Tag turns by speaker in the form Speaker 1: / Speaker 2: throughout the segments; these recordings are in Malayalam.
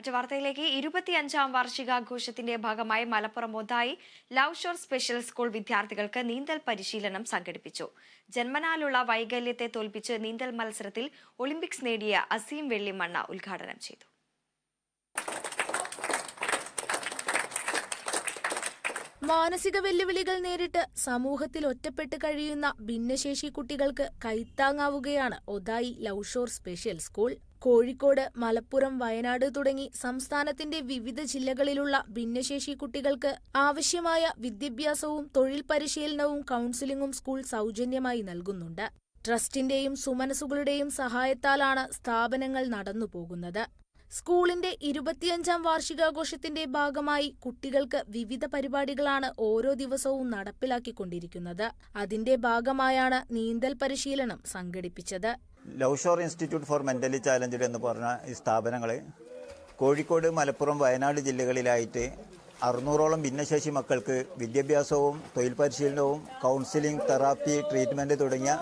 Speaker 1: മറ്റു വാർത്തയിലേക്ക് 25ാം വാർഷികാഘോഷത്തിന്റെ ഭാഗമായി Malappuram Othayi Love Shore special school വിദ്യാർത്ഥികൾക്ക് നീന്തൽ പരിശീലനം സംഘടിപ്പിച്ചു. ജന്മനാലുള്ള വൈകല്യത്തെ തോൽപ്പിച്ച് നീന്തൽ മത്സരത്തിൽ ഒളിമ്പിക്സ് നേടിയ അസീം വെള്ളിമണ്ണ ഉദ്ഘാടനം ചെയ്തു.
Speaker 2: മാനസിക വെല്ലുവിളികൾ നേരിട്ട് സമൂഹത്തിൽ ഒറ്റപ്പെട്ട് കഴിയുന്ന ഭിന്നശേഷി കുട്ടികൾക്ക് കൈത്താങ്ങാവുകയാണ് Othayi Love Shore special school. Kozhikode, Malappuram, Wayanad തുടങ്ങി സംസ്ഥാനത്തിന്റെ വിവിധ ജില്ലകളിലുള്ള ഭിന്നശേഷി കുട്ടികൾക്ക് ആവശ്യമായ വിദ്യാഭ്യാസവും തൊഴിൽ പരിശീലനവും കൗൺസിലിംഗും സ്കൂൾ സൗജന്യമായി നൽകുന്നുണ്ട്. ട്രസ്റ്റിന്റെയും സുമനസുകളുടെയും സഹായത്താലാണ് സ്ഥാപനങ്ങൾ നടന്നുപോകുന്നത്. സ്കൂളിന്റെ 25ാം വാർഷികാഘോഷത്തിന്റെ ഭാഗമായി കുട്ടികൾക്ക് വിവിധ പരിപാടികളാണ് ഓരോ ദിവസവും നടപ്പിലാക്കിക്കൊണ്ടിരിക്കുന്നത്. അതിന്റെ ഭാഗമായാണ് നീന്തൽ പരിശീലനം സംഘടിപ്പിച്ചത്.
Speaker 3: Love Shore institute for mentally challenged എന്ന് പറഞ്ഞ ഈ സ്ഥാപനങ്ങൾ കോഴിക്കോട്, മലപ്പുറം, വയനാട് ജില്ലകളിലായിട്ട് 600ഓളം ഭിന്നശേഷി മക്കൾക്ക് വിദ്യാഭ്യാസവും തൊഴിൽ പരിശീലനവും കൗൺസിലിംഗ്, തെറാപ്പി, ട്രീറ്റ്മെന്റ് തുടങ്ങിയ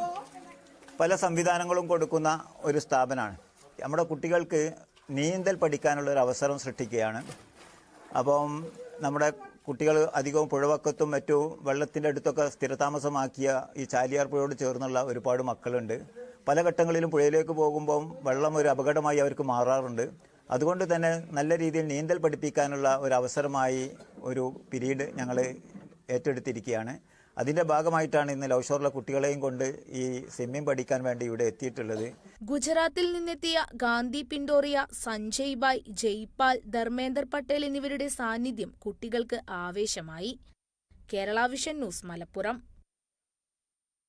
Speaker 3: പല സംവിധാനങ്ങളും കൊടുക്കുന്ന ഒരു സ്ഥാപനമാണ്. നമ്മുടെ കുട്ടികൾക്ക് നീന്തൽ പഠിക്കാനുള്ള ഒരു അവസരം സൃഷ്ടിക്കുകയാണ്. അപ്പം നമ്മുടെ കുട്ടികൾ അധികവും പുഴവക്കത്തും മറ്റു വെള്ളത്തിൻ്റെ അടുത്തൊക്കെ സ്ഥിരതാമസമാക്കിയ ഈ ചാലിയാർ പുഴയോട് ചേർന്നുള്ള ഒരുപാട് മക്കളുണ്ട്. പല ഘട്ടങ്ങളിലും പുഴയിലേക്ക് പോകുമ്പം വെള്ളം ഒരു അപകടമായി അവർക്ക് മാറാറുണ്ട്. അതുകൊണ്ട് തന്നെ നല്ല രീതിയിൽ നീന്തൽ പഠിപ്പിക്കാനുള്ള ഒരു അവസരമായി ഒരു പീരീഡ് ഞങ്ങൾ ഏറ്റെടുത്തിരിക്കുകയാണ്. അതിന്റെ ഭാഗമായിട്ടാണ് ഇന്ന് ലവ് ഷോറിലെ കുട്ടികളെയും കൊണ്ട് ഈ സ്വിമ്മിംഗ് പഠിക്കാൻ വേണ്ടി ഇവിടെ എത്തിയിട്ടുള്ളത്.
Speaker 2: ഗുജറാത്തിൽ നിന്നെത്തിയ ഗാന്ധി പിൻഡോറിയ, സഞ്ജയ് ബായ്, ജയ്പാൽ, ധർമ്മേന്ദർ പട്ടേൽ എന്നിവരുടെ സാന്നിധ്യം കുട്ടികൾക്ക് ആവേശമായി. Kerala Vision News, Malappuram.